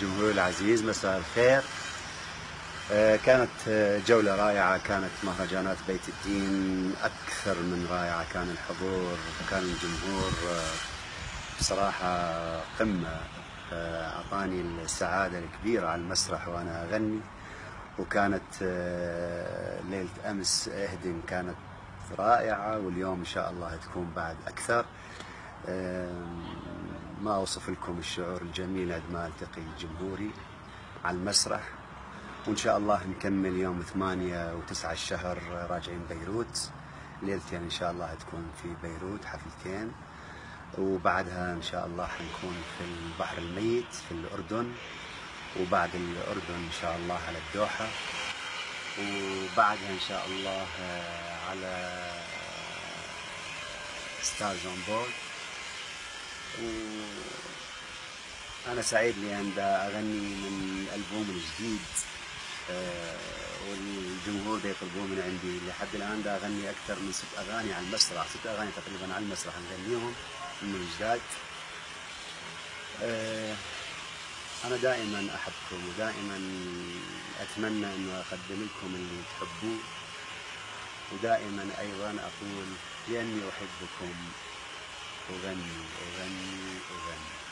جمهوري العزيز، مساء الخير. كانت جولة رائعة، كانت مهرجانات بيت الدين أكثر من رائعة، كان الحضور وكان الجمهور بصراحة قمة. أعطاني السعادة الكبيرة على المسرح وأنا أغني. وكانت ليلة أمس إهدن كانت رائعة، واليوم إن شاء الله تكون بعد أكثر. ما أوصف لكم الشعور الجميل عندما ألتقي جمهوري على المسرح. وإن شاء الله نكمل يوم 8 و9 الشهر راجعين بيروت. ليلتين إن شاء الله تكون في بيروت، حفلتين، وبعدها إن شاء الله حنكون في البحر الميت في الأردن، وبعد الأردن إن شاء الله على الدوحة، وبعدها إن شاء الله على ستارز أون بورد. وأنا سعيد لأن أغني من ألبوم الجديد، والجمهور يطلبوه من عندي. لحد الآن أغني أكثر من 6 أغاني على المسرح، 6 أغاني تقريبا على المسرح نغنيهم من الجداد. أنا دائما أحبكم، ودائما أتمنى أن أقدم لكم اللي تحبوه، ودائما أيضا أقول لأني أحبكم أغني أغني أغني.